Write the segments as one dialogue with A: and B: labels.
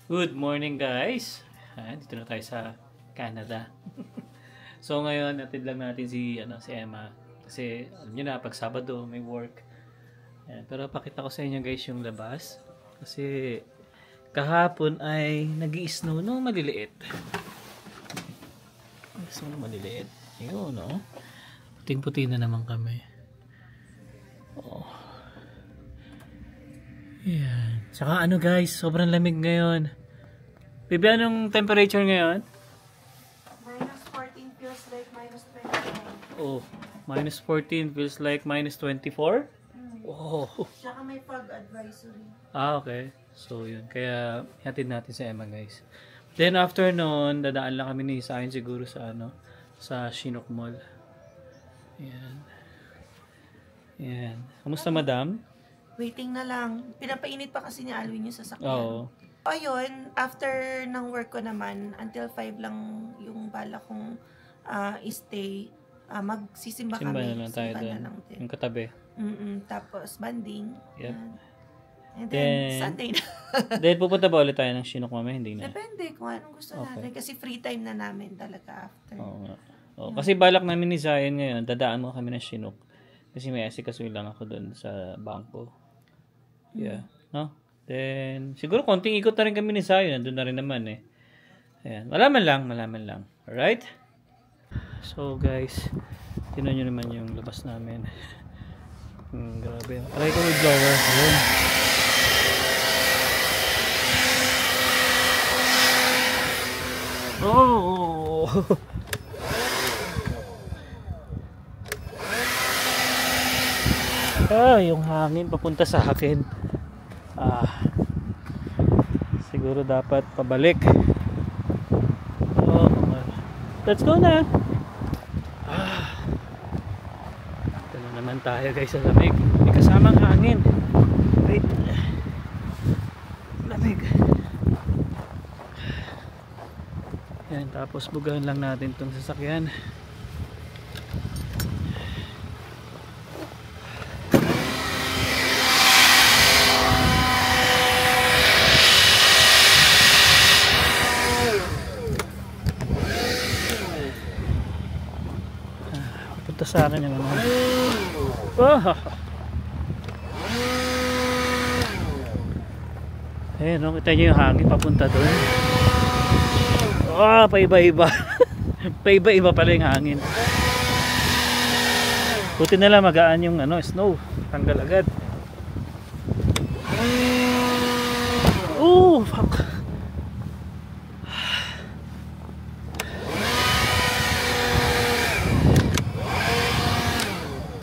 A: Good morning guys! Dito na tayo sa Canada. So ngayon, natid lang natin si Emma. Kasi alam nyo na, pag Sabado may work. Ayan, pero pakita ko sa inyo guys yung labas. Kasi kahapon ay nag-i-snow nung maliliit. Snow nung maliliit. Yun, no? Puting-puti na naman kami. Oh. Ayan. Saka ano guys, sobrang lamig ngayon. Bibi, anong temperature ngayon?
B: -14 feels like -29.
A: Oh, -14 feels like -24? Oh.
B: Tsaka may fog advisory.
A: Okay. So yun, kaya hatid natin sa Emma guys. Then after noon, dadaan lang kami ni Isayon siguro sa sa Chinook Mall. Ayan. Ayan. Kamusta madam?
B: Waiting na lang. Pinapainit pa kasi ni Alwin yung sasakyan.
A: Oo.
B: Ayun, after ng work ko naman, until 5 lang yung bala kong stay. Magsisimba
A: Simba
B: kami.
A: na lang tayo doon. Yung katabi.
B: Tapos banding.
A: Yep.
B: And then Sunday na.
A: Then pupunta ba ulit tayo ng Chinook mamaya? Hindi na.
B: Depende kung anong gusto natin. Kasi free time na namin talaga after.
A: Oo nga. Oh, kasi balak namin ni Zion ngayon, dadaan mo kami ng Chinook. Kasi may asikasuhin lang ako doon sa bangko. Yeah. No? Then, siguro konting ikot na rin kami ni Zion. Nandun na rin naman eh. Ayan. Malaman lang. Alright? So guys, tinan nyo naman yung labas namin. Grabe. Aray ko with blower. Ayan. Oh! Yung hangin papunta sa akin. Siguro dapat pabalik. Oh, let's go na. Ito na naman tayo guys sa lamig. May kasamang hangin. Wait. Lamig. Yan, tapos bugahan lang natin itong sasakyan. Punta sa akin yung ano. Ayan, no? Kita nyo yung hangin papunta doon. Paiba-iba. Paiba-iba pala yung hangin. Buti na lang magaan yung snow. Tanggal agad. Fuck.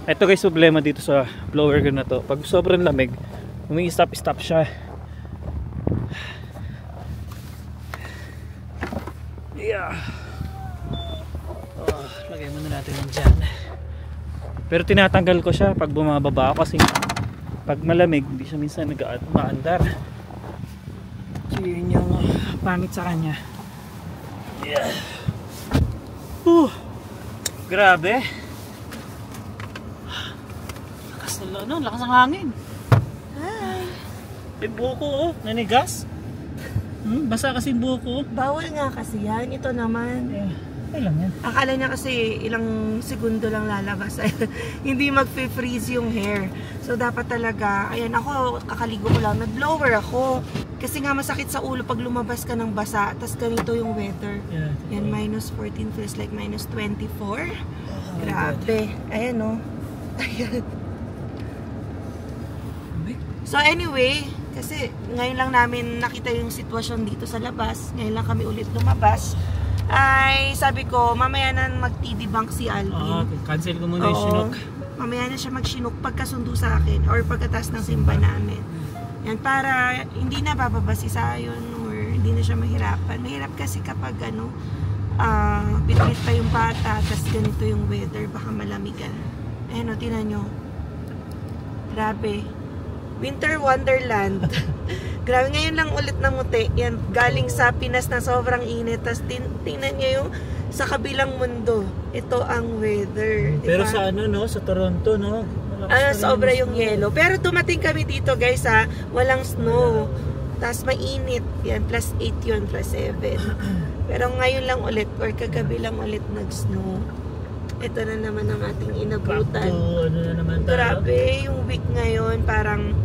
A: Ito guys, problema dito sa blower ko na to. Pag sobrang lamig, umi-stop siya. Yeah. Lagay muna natin yung dyan. Pero tinatanggal ko siya pag bumababa ako kasi pag malamig, hindi siya minsan nag-aandar. So yun yung pangit sa kanya. Yeah. Grabe. Lakas ng hangin.
B: Hi.
A: May buko nanigas. Basa kasi buko.
B: Bawal nga kasi yan. Ito naman.
A: Ay lang yan.
B: Akala niya kasi ilang segundo lang lalabas. Hindi mag-freeze yung hair. So dapat talaga, ayan ako, kakaligo ko lang, nag-blower ako. Kasi nga masakit sa ulo pag lumabas ka ng basa. Tapos ganito yung weather. Yan, -14 feels like -24. Grabe. Ayan o. Ayan. So anyway, kasi ngayon lang namin nakita yung sitwasyon dito sa labas. Ngayon lang kami ulit lumabas. Ay sabi ko, mamaya na mag-TD bank si Alvin.
A: Cancel ko muna yung Chinook.
B: Mamaya na siya mag-Chinook pagkasundo sa akin or pagkatas ng simba namin. Yan, para hindi na bababa si Zion or hindi na siya mahirapan. Mahirap kasi kapag pitlit pa yung bata, tapos ganito yung weather, baka malamigan. Ayan o, tinan nyo. Grabe. Winter Wonderland. Grabe, ngayon lang ulit namuti. Yan, galing sa Pinas na sobrang init. Tapos tingnan nyo yung sa kabilang mundo. Ito ang weather. Diba?
A: Pero sa sa Toronto, no?
B: Sobra yung yellow. Pero dumating kami dito guys walang snow. Tapos mainit. Yan, +8 yun, +7. Pero ngayon lang ulit, or kagabi lang ulit nag-snow. Ito na naman ang ating inabutan.
A: Ano na naman tayo?
B: Grabe, yung week ngayon, parang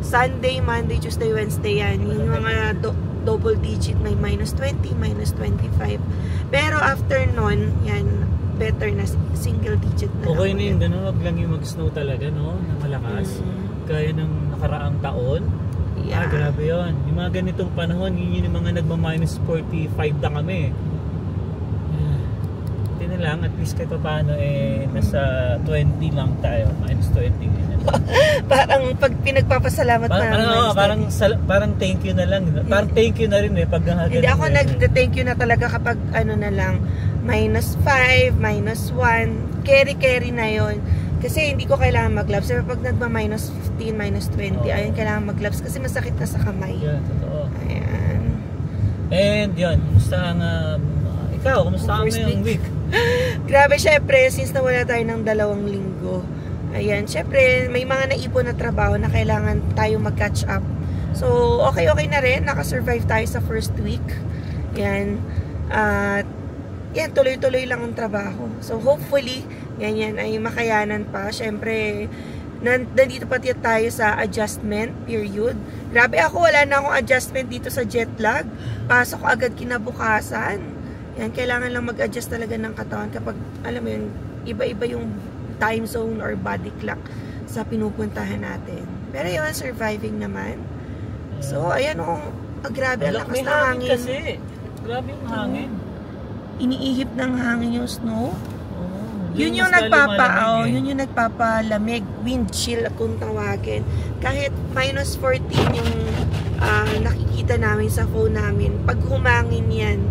B: Sunday, Monday, Tuesday, Wednesday yan. Yung mga double digit, may -20, -25. Pero after nun, yan, better na, single digit na.
A: Okay na yung gano'n, wag lang yung mag-snow talaga, no? Na malakas. Gaya ng nakaraang taon.
B: Yeah.
A: Grabe yun. Yung mga ganitong panahon, yun yung mga nagma-45 na kami. Hindi na lang, at least kahit pa paano, nasa 20 lang tayo. -20.
B: Parang pag pinagpapasalamat
A: parang thank you na lang. Parang thank you na rin pag
B: hindi ako nag-thank you na talaga kapag ano na lang, -5, -1, carry na yon. Kasi hindi ko kailangan mag-gloves. Pero pag nagma-15, -20, ayun, kailangan mag-gloves kasi masakit na sa kamay.
A: Yeah, totoo.
B: Ayan.
A: And yun, kumusta ang ikaw, kumusta ang yung week?
B: Grabe, syempre, since nawala tayo ng 2 linggo, ayan, syempre, may mga naipon na trabaho na kailangan tayo mag-catch up. So, okay na rin. Nakasurvive tayo sa first week. Yan. At, yan, tuloy-tuloy lang ang trabaho. So, hopefully, yan ay makayanan pa. Syempre, nandito pati tayo sa adjustment period. Grabe ako, wala na akong adjustment dito sa jet lag. Pasok ko agad kinabukasan. Yan, kailangan lang mag-adjust talaga ng katawan kapag, alam mo yun, iba-iba yung time zone or body clock sa pinupuntahan natin. Pero yun, surviving naman. So, ayan o, grabe, ang lakas ng hangin.
A: Kasi, grabe yung hangin.
B: Iniihip ng hangin yung snow. Yun yung nagpapalamig, wind chill kung tawagin. Kahit -14 yung nakikita namin sa phone namin, pag humangin yan,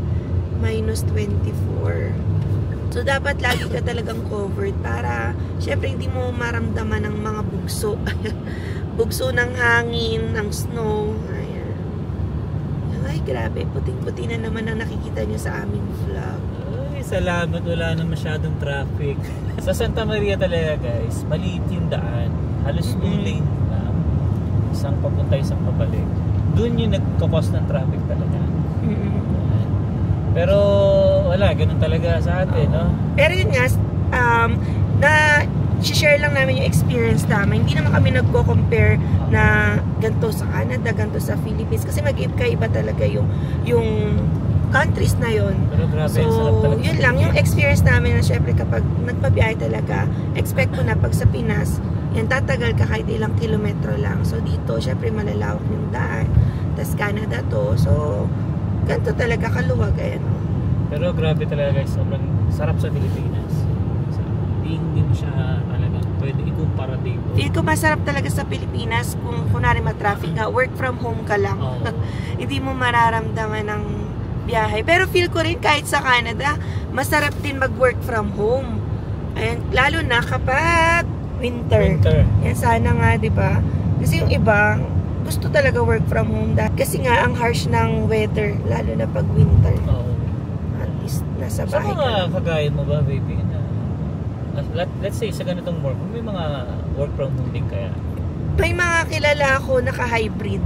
B: -24. So, dapat lagi ka talagang covered para, syempre, hindi mo maramdaman ng mga bugso. Bugso ng hangin, ng snow. Ayan. Ay, grabe. Puting-puti na naman ang nakikita nyo sa aming vlog.
A: Ay, salamat. Wala na masyadong traffic. Sa Santa Maria talaga, guys, maliit yung daan. Halos 2 lane lang. Isang papunta, isang pabalik. Doon yung nagkakos ng traffic talaga. Pero wala, ganun talaga sa atin, no?
B: Pero yun nga, share lang namin yung experience namin. Hindi naman kami nagko-compare na ganito sa Canada, ganito sa Philippines. Kasi mag-iba talaga yung countries na yun.
A: Pero grabe,
B: so,
A: sarap talaga.
B: Yun lang, yung experience namin na syempre kapag nagpabiyahe talaga, expect ko na pag sa Pinas, yan, tatagal ka kahit ilang kilometro lang. So, dito, syempre malalawak yung daan. Tas Canada to. So, ganito talaga kaluwag, ayan.
A: Pero grabe talaga, guys, sobrang sarap sa Pilipinas. Hindi mo siya talaga pwede ikumpara dito.
B: Feel ko masarap talaga sa Pilipinas kung kunwari ma-traffic ka, work from home ka lang. Hindi mo mararamdaman ng biyahe. Pero feel ko rin kahit sa Canada, masarap din mag-work from home. Ayan, lalo na kapag winter. Yan, sana nga, di ba? Kasi yung iba, gusto talaga work from home. Kasi nga, ang harsh ng weather, lalo na pag winter. At least, nasa bahay ka.
A: Sa mga kagaya mo ba, baby? Let's say, sa ganitong work, may mga work from home din kaya?
B: May mga kilala ako naka-hybrid.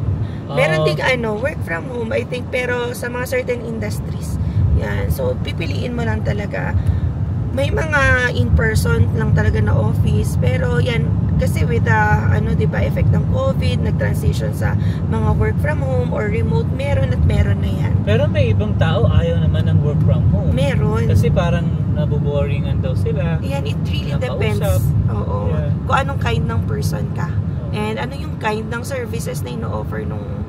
B: Meron ding work from home, I think, pero sa mga certain industries. Yan. So, pipiliin mo lang talaga. May mga in-person lang talaga na office, pero yan, kasi with the, diba, effect ng COVID, nag-transition sa mga work from home or remote, meron at meron na yan.
A: Pero may ibang tao ayaw naman ng work from home.
B: Meron.
A: Kasi parang nabuboringan daw sila.
B: Yan, it really depends. Oo. Yeah. Kung anong kind ng person ka. And ano yung kind ng services na ino-offer nung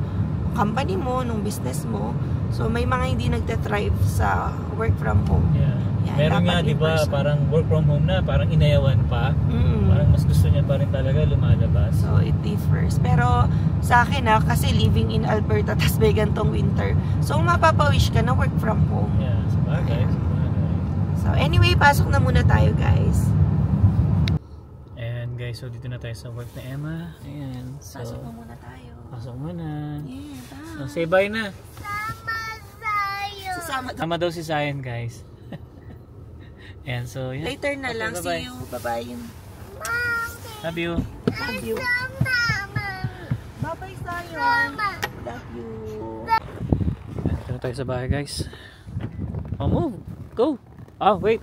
B: company mo, nung business mo. So, may mga hindi nagtathrive sa work from home.
A: Yeah. Yan, meron nga, di ba, parang work from home na, parang inayawan pa. Parang mas gusto niya pa rin talaga lumalabas.
B: So, it differs. Pero, sa akin kasi living in Alberta, tas may gantong winter. So, mapapawish ka na work from home.
A: Yeah, sabagay.
B: So, anyway, pasok na muna tayo, guys.
A: Ayan, guys. So, dito na tayo sa work na Emma. Ayan. So,
B: pasok na muna tayo.
A: Pasok muna.
B: Yeah, bye.
A: So, say bye na.
B: Sama
A: daw si Zion, guys. And so, yeah.
B: Later na lang.
A: Bye-bye.
B: See you. Bye-bye.
A: Love you.
B: Love you. Bye-bye, Zion. Love you.
A: na tayo sa bahay guys. Oh, move! Go! Wait!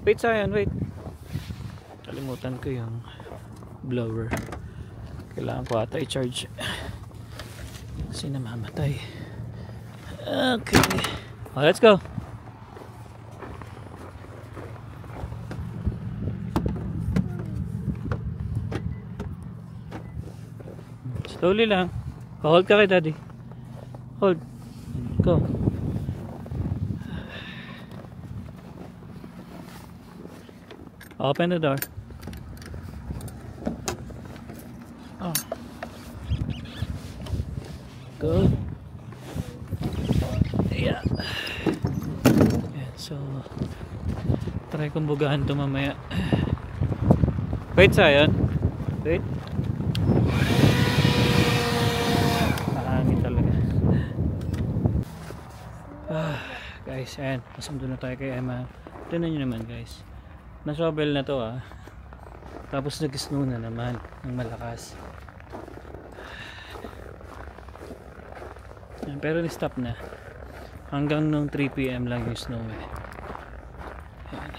A: Wait, Sayan, wait! Kalimutan ko yung blower. Kailangan ko ata i-charge kasi namamatay. Okay, let's go! Slowly lang. Hold ka kay daddy. Hold. Go. Open the door. Oh. Go. Yeah. Yan, so try kong bugahan ito mamaya. Wait, Sayan. Wait. Mahangin talaga. Guys, ayan. Masundo na tayo kay Emma. Tignan nyo naman guys. Na-shovel na to Tapos nag-snow na naman ng malakas. Pero ni-stop na. Hanggang nung 3 PM lang yung snow Ayan.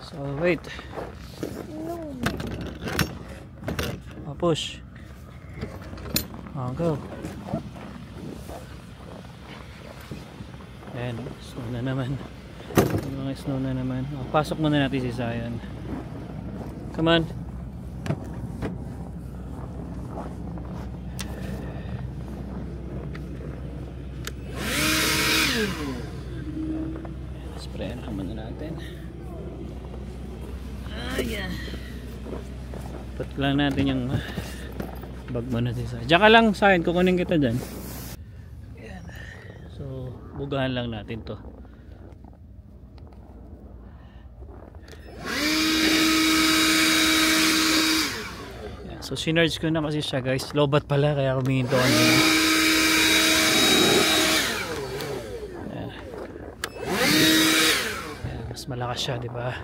A: So wait. Push. Go. Ayan, snow na naman. Mga snow na naman. Pasok muna natin si Sayan. Come on. Sprayan ka muna natin. Ayan. Put lang natin yung bag mo na si Sayan. Diyan ka lang, Sayan. Kukunin kita dyan. Ayan. So, bugahan lang natin to. So sinarge ko na kasi siya guys. Lobat pala kaya kuminto kanina. Ayan. Ayan, mas malakas siya, di ba?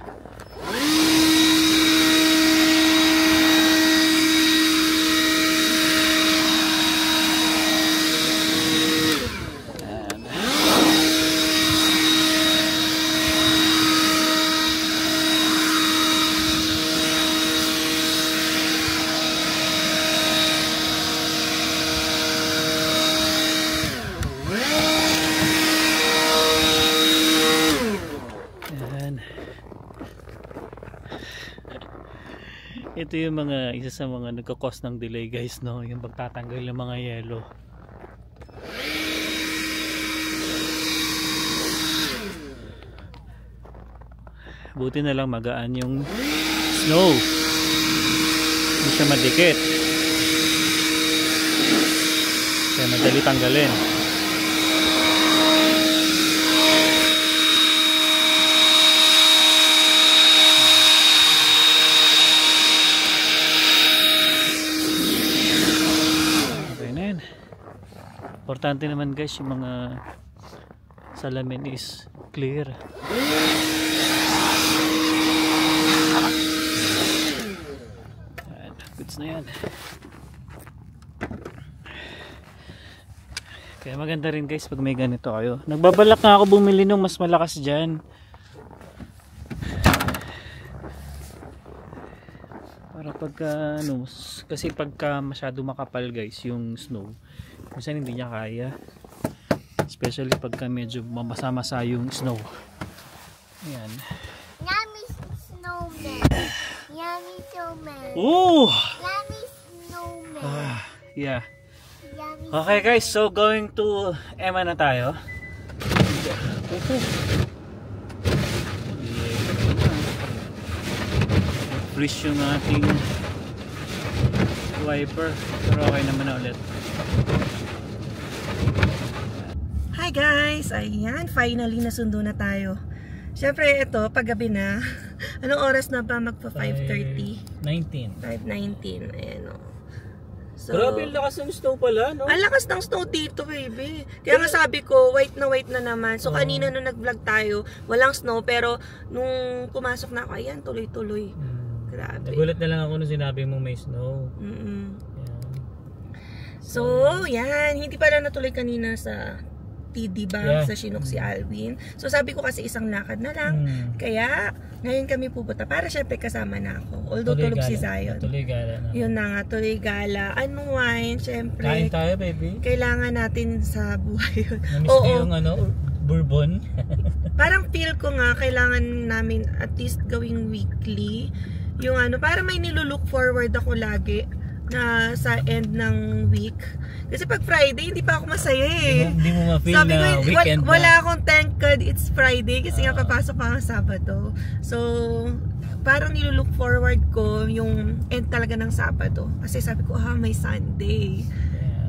A: Ito yung mga isa sa mga nagkakos ng delay guys, no, yung pagtatanggal ng mga yelo. Buti na lang magaan yung snow, hindi siya madikit kaya madali tanggalin. Importante naman guys yung mga salamin is clear. Ayan, goods na yan. Kaya maganda rin guys pag may ganito kayo. Nagbabalak na ako bumili nung mas malakas dyan. Para pagka ano, kasi pagka masyado makapal guys yung snow, minsan hindi niya kaya, especially pagka medyo mamasa-masa yung snow. Ayan.
C: Yummy snowman. Yummy snowman.
A: Ooh!
C: Yummy snowman.
A: Yeah.
C: Yummy.
A: Okay guys, so going to Emma na tayo. Freeze yung ating wiper, pero okay naman na ulit.
B: Hi guys! Ayan, finally nasundo na tayo. Siyempre ito, paggabi na. Anong oras na ba? Magpa 5:30? 5:19. Ayan o. So,
A: grabe, ang lakas ng snow pala, no?
B: Ang lakas ng snow dito, baby. Kaya nga sabi ko, white na naman. So kanina nung nag-vlog tayo, walang snow. Pero nung pumasok na ako, ayan, tuloy-tuloy. Grabe.
A: Nagulat na lang ako nung sinabi mong may snow.
B: So, yan. Hindi pala natuloy kanina sa TD Bank, sa Chinook si Alvin. So, sabi ko kasi isang lakad na lang. Kaya, ngayon kami pupunta. Para syempre kasama na ako. Although tulog si Zion.
A: Tuloy gala na.
B: Yun na nga, tuloy gala. Unwind, syempre.
A: Kain tayo, baby.
B: Kailangan natin sa buhay yun.
A: Namiss ko yung bourbon.
B: Parang feel ko nga, kailangan namin at least gawing weekly. Yung para may nilulook forward ako lagi na sa end ng week. Kasi pag Friday, hindi pa ako masaya eh.
A: Hindi mo ma-feel
B: sabi
A: na
B: ko,
A: weekend
B: wala akong thank God it's Friday kasi nga papasok pa ang Sabado. So, parang nilulook forward ko yung end talaga ng Sabado. Kasi sabi ko, may Sunday.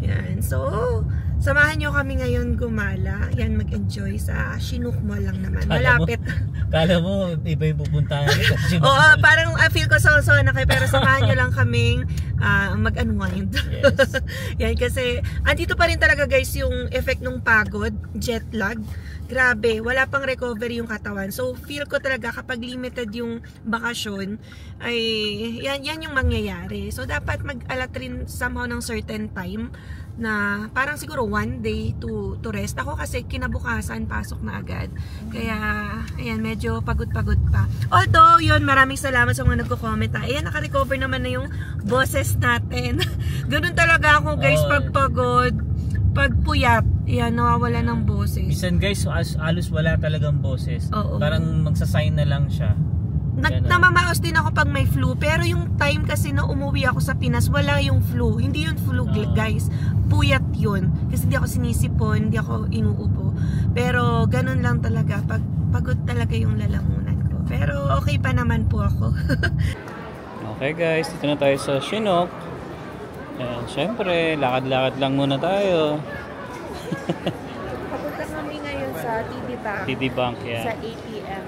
B: Yan. So, samahan nyo kami ngayon gumala. Yan, mag-enjoy sa Chinook Mall lang naman. Malapit.
A: Kala mo, iba yung pupuntahan.
B: Oo, parang feel ko so na kayo. Pero samahan nyo lang kaming mag-unwind.
A: Yes.
B: Yan, kasi andito pa rin talaga guys yung effect ng pagod, jet lag. Grabe, wala pang recovery yung katawan. So, feel ko talaga kapag limited yung bakasyon, ay yan yung mangyayari. So, dapat mag-alat rin somehow ng certain time na parang siguro one day to rest. Ako kasi kinabukasan, pasok na agad. Kaya, ayan, medyo pagod-pagod pa. Although, yun, maraming salamat sa mga nagko-comment. Ayan, naka-recover naman na yung boses natin. Ganun talaga ako guys, pag pagod, pag puyat, yan, nawawala ng boses.
A: Minsan guys, alos wala talagang boses. Parang magsasign na lang siya.
B: Namamaos din ako pag may flu. Pero yung time kasi na umuwi ako sa Pinas, wala yung flu. Hindi yung flu guys. Puyat yun. Kasi hindi ako sinisipon, hindi ako inuubo. Pero ganun lang talaga. Pagod talaga yung lalamunan ko. Pero okay pa naman po ako.
A: Okay guys, dito na tayo sa Chinook. And syempre, lakad-lakad lang muna tayo.
B: Papunta kami ngayon sa TD Bank.
A: TD Bank, yan.
B: Sa ATM.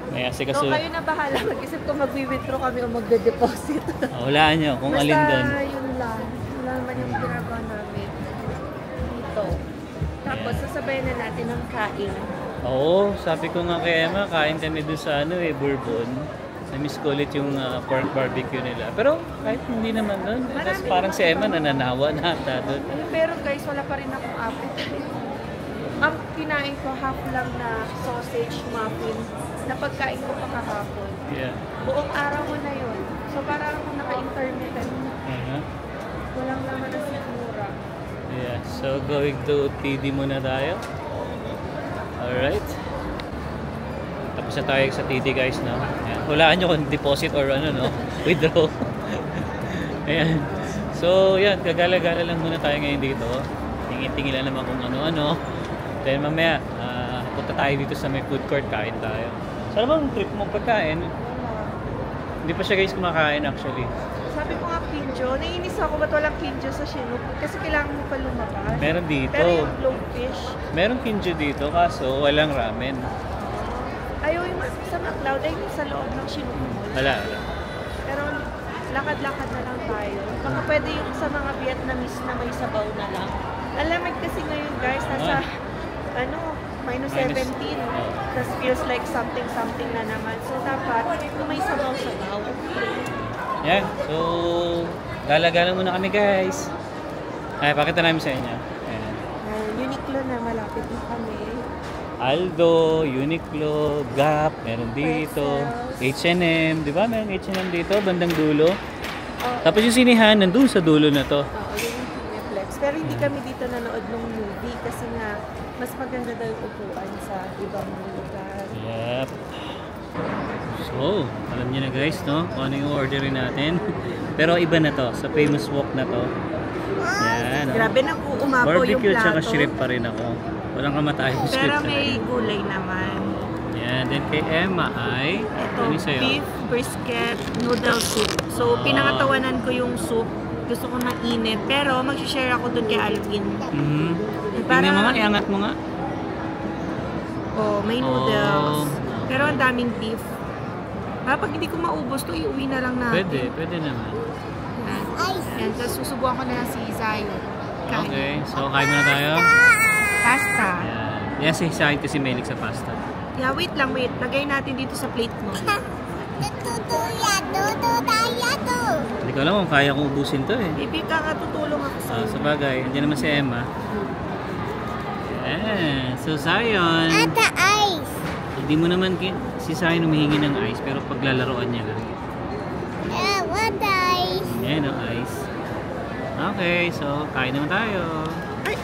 A: So
B: kayo na bahala mag-isip kung mag-withdraw kami o magde-deposit.
A: Hulaan nyo kung alin doon.
B: Basta yun lang. Yun lang naman yung ginagawa namin dito. Tapos sasabayan na natin ang kain.
A: Oo, sabi ko nga kay Emma, kain kami doon sa bourbon. Na-miss ko ulit yung pork barbecue nila. Pero kahit hindi naman doon. Parang si Emma nananawa na ata doon.
B: Pero guys, wala pa rin akong appetite. Ang kinain ko half lang na sausage muffin na pagkain ko pa kahapon.
A: Yeah.
B: Buong araw mo na yun. So parang ako naka-intermittent. Walang laman na sigura.
A: Yeah, so going to TD muna tayo. Alright. Tapos na tayo sa TD guys, no? Ayan. Hulaan nyo kung deposit or withdraw. Ayan. So, yan. Gagala-gala lang muna tayo ngayon dito. Tingin-tingin lang naman kung ano-ano. Then mamaya, punta tayo dito sa may food court. Kain tayo. Saan bang trip mo pagkain? Hindi pa siya guys kumakain actually.
B: Sabi ko nga kinjo. Naiinis ako ba't walang kinjo sa Chinook? Kasi kailangan mo pa lumabas.
A: Meron dito.
B: Pero yung blowfish.
A: Meron kinjo dito kaso walang ramen.
B: Ayaw yung sa McLeod ay sa loob ng Chinook Mall.
A: Wala.
B: Pero lakad-lakad na lang tayo. Baka pwede yung sa mga Vietnamese na may sabaw na lang. Alamig kasi ngayon guys, nasa minus 17. Tapos feels like something na naman. So dapat kung may sabaw-sabaw.
A: Yan. So, gala-gala muna kami guys. Ay, pakita namin sa inyo. Ayan.
B: Uniqlo na, malapit na kami.
A: Aldo, Uniqlo, Gap, meron dito. H&M, di ba? Meron H&M dito, bandang dulo. Tapos yung sinihan, nandun sa dulo na to.
B: Oo, yun yung Cineplex. Pero hindi kami dito nanood ng movie kasi nga, mas maganda daw yung upuan sa ibang lugar.
A: Yep. So, alam niyo na guys, no? Kung ano yung orderin natin. Pero iba na to, sa famous walk na to. Yan, no?
B: Grabe na po umapo yung
A: barbecue
B: plato.
A: tsaka shrimp pa rin ako. Walang kamatayang shrimp.
B: Pero may gulay naman.
A: Yan, then kay Emma ay
B: Ito,
A: ano sa'yo?
B: beef brisket noodle soup. So, pinangatawanan ko yung soup. Gusto ko mainit. Pero, mag-share ako dun kay Alvin.
A: Tingnan mo nga, iangat mo nga.
B: Oh, may noodles. Pero ang daming beef. Pag hindi ko maubos to, iuwi na lang natin.
A: Pwede naman.
B: Yan, tapos susubukan ko na lang si Zion. Kain.
A: Okay, so kain muna tayo.
B: Pasta.
A: Yan, si Zion kasi mahilig sa pasta.
B: Yeah, wait lang, wait. Lagay natin dito sa plate mo.
A: Hindi ko alam kung kaya kong ubusin to eh.
B: Baby, kakatutulong ako sa
A: Sa bagay, hindi naman si Emma. Yeah. So, Zion.
C: Ata ice.
A: Hindi mo naman si Zion humihingi ng ice, pero paglalaroan niya lang.
C: What ice?
A: Yan, ice. Okay, so, kain naman tayo.
B: Ay,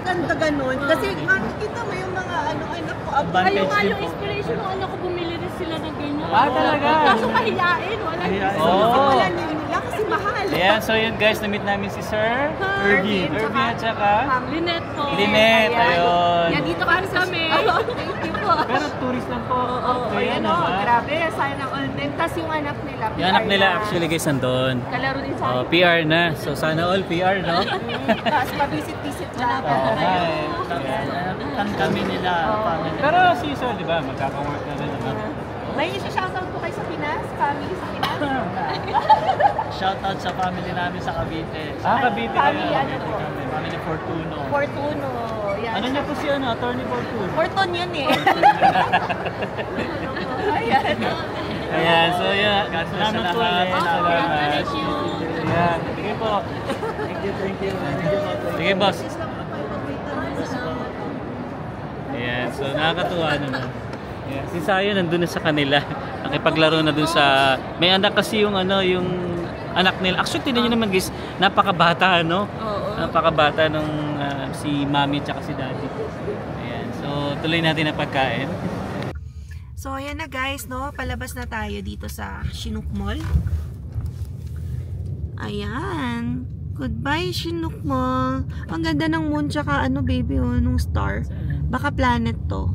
B: ganda ganun. Kasi makikita mo yung mga anak ko.
D: Kayo nga yung inspiration ng anak ko, bumili rin sila ng ganyan.
A: Talaga?
D: Kaso mahiyain, wala
B: Wala nila kasi mahal.
A: Ayan, so yun guys, na-meet namin si Sir Irvin at saka
D: Lynette po.
A: Lynette, ayun.
D: Yan, dito kami. Thank you po.
A: Pero tourist lang po. Okay,
D: Ayan o, grabe. Sana all din. Tapos yung anak nila.
A: Yung anak nila actually guys nandun.
D: Kalaro din sa akin.
A: PR na. So sana all PR, no?
D: Tapos pa-visit-visit lang.
A: Kami nila. Pero si Sol, di ba, magkaka-work na rin naman.
D: May isa-shoutout po kayo sa Pinas? Family sa Pinas?
E: Shoutout sa family namin sa Cavite.
A: Cavite
D: Family,
A: kayo.
D: ano po?
E: Family Fortuno.
D: Fortuno. Yan.
A: Ano niya po si Attorney Fortuno?
D: Fortun yun eh. Ayan.
A: Ayan, so yan.
E: Salamat po
A: lahat.
E: ulit.
A: Salamat.
D: Thank you.
A: Ayan, sige po.
E: Thank you.
A: Sige, boss. Ayan, so nakakatuwa naman. Ayan, si Sayo nandun na sa kanila. Nakipaglaro na dun sa... May anak kasi yung yung anak nila. Actually, tignan nyo naman guys, napakabata, no?
D: Oo.
A: Napakabata nung si mami at si daddy. Ayan, so tuloy natin ang pagkain.
B: So, ayan na guys, no? Palabas na tayo dito sa Chinook Mall. Ayan. Goodbye, Chinook Mall. Ang ganda ng moon tsaka baby, nung star. Baka planet to.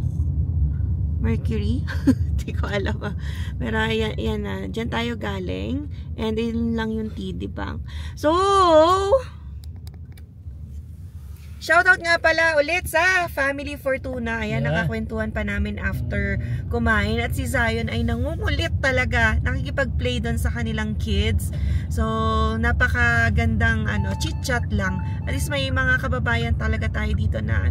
B: Mercury? Hindi ko alam ba. Pero ayan na. Diyan tayo galing. And yun lang yung TD Bank. So, shoutout nga pala ulit sa Family Fortuna. Ayan, nakakwentuhan pa namin after kumain. At si Zion ay nangungulit talaga. Nakikipag-play doon sa kanilang kids. So, napakagandang chit-chat lang. At least may mga kababayan talaga tayo dito na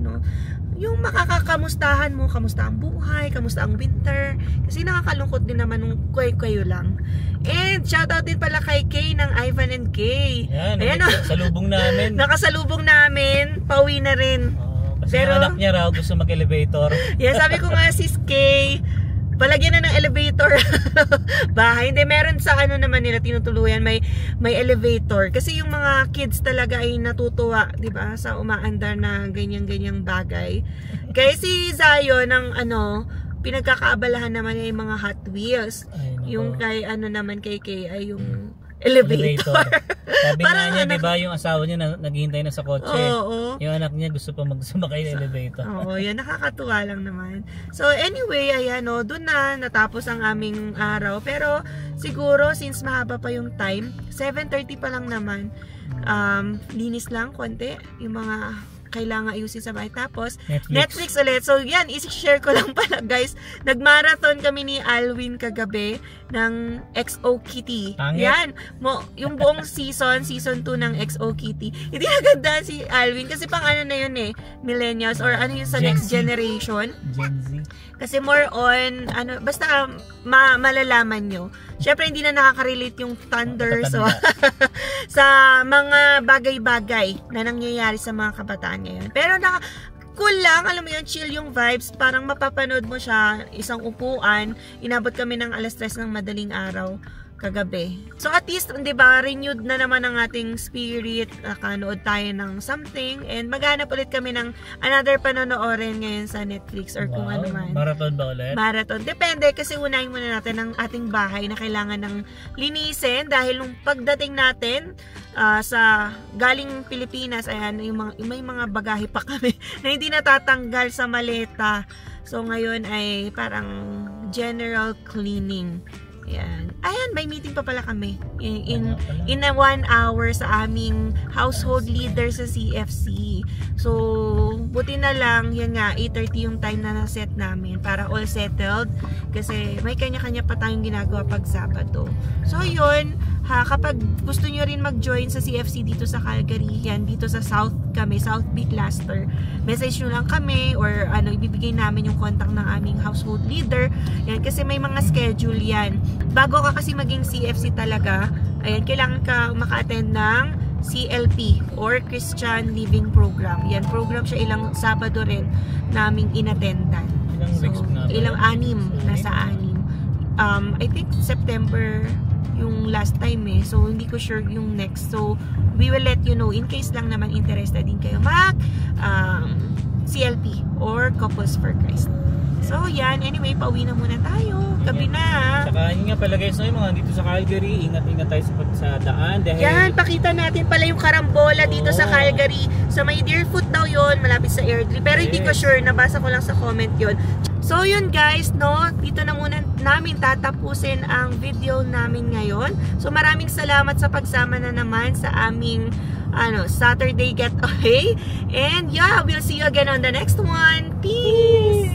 B: yung makakakamustahan mo, kamusta ang buhay, kamusta ang winter. Kasi nakakalungkot din naman nung kayo lang. And shoutout din pala kay Kay ng Ivan and Kay.
A: Ayan, salubong namin.
B: Nakasalubong namin, pauwi na rin.
A: Kasi yung anak niya raw gusto mag-elevator.
B: Yeah, sabi ko nga sis Kay, palagyan na ng elevator bahay. Hindi, meron sa naman nila tinutuluyan, may elevator. Kasi yung mga kids talaga ay natutuwa, di ba, sa umaandar na ganyan-ganyang bagay. Kaya si Zion ng pinagkakaabalahan naman niya yung mga Hot Wheels. Yung kay naman kay Kay ay yung elevator.
A: Sabi nga niya, di ba, yung asawa niya naghihintay na sa kotse.
B: Oo.
A: Yung anak niya gusto pa sumakay ng elevator.
B: Oo, yan, nakakatuwa lang naman. So anyway, ayan doon na natapos ang aming araw. Pero siguro since mahaba pa yung time, 7:30 pa lang naman. Linis lang konti yung mga kailangan ayusin sa bahay. Tapos, Netflix ulit. So, yan, i-share ko lang pala, guys. Nag-marathon kami ni Alwin kagabi ng XO Kitty. Yan. Yung buong season 2 ng XO Kitty. Hindi naganda si Alwin kasi pang na yun millennials or yung sa next generation.
A: Gen Z.
B: Kasi more on, basta malalaman nyo. Syempre, hindi na nakaka-relate yung Thunder sa mga bagay-bagay na nangyayari sa mga kabataan ngayon. Pero cool lang, alam mo yun, chill yung vibes. Parang mapapanood mo siya, isang upuan. Inabot kami ng 3:00 ng madaling araw kagabi. So at least, di ba, renewed na naman ang ating spirit. Nakanood tayo ng something. And maghanap ulit kami ng another panonoorin ngayon sa Netflix or kung ano man.
A: Marathon ba ulit?
B: Marathon. Depende kasi unahin muna natin ang ating bahay na kailangan ng linisin dahil nung pagdating natin sa galing Pilipinas, ayan, may mga bagahe pa kami na hindi natatanggal sa maleta. So ngayon ay parang general cleaning. Ayan. Ayan, may meeting pa pala kami. in a 1 hour sa aming household leader sa CFC. So, buti na lang, yan nga, 8:30 yung time na na-set namin para all settled. Kasi may kanya-kanya pa tayong ginagawa pag Sabado. So, yun, kapag gusto nyo rin mag-join sa CFC dito sa Calgary, yan, dito sa South kami, South Beat Laster, message nyo lang kami or ibibigay namin yung contact ng aming household leader. Yan, kasi may mga schedule yan. Bago ka kasi maging CFC talaga, ayan, kailangan ka maka-attend ng CLP or Christian Living Program. Yan, program siya ilang Sabado rin naming inattendan. Ilang 6, nasa 6. I think September yung last time so hindi ko sure yung next. So, we will let you know in case lang naman interested din kayo mag CLP or Couples for Christ. So, yan. Anyway, pauwi na muna tayo. Gabi na.
A: Saka, yun nga pala guys, no, yung mga dito sa Calgary, ingat-ingat tayo sa daan. Dahil...
B: Yan, pakita natin pala yung karambola dito sa Calgary. Sa may Deerfoot daw yon, malapit sa Airdrie. Pero hindi ko sure, nabasa ko lang sa comment yon. So, yun guys, no, dito na muna namin tatapusin ang video namin ngayon. So, maraming salamat sa pagsama na naman sa aming Saturday getaway. And yeah, we'll see you again on the next one. Peace!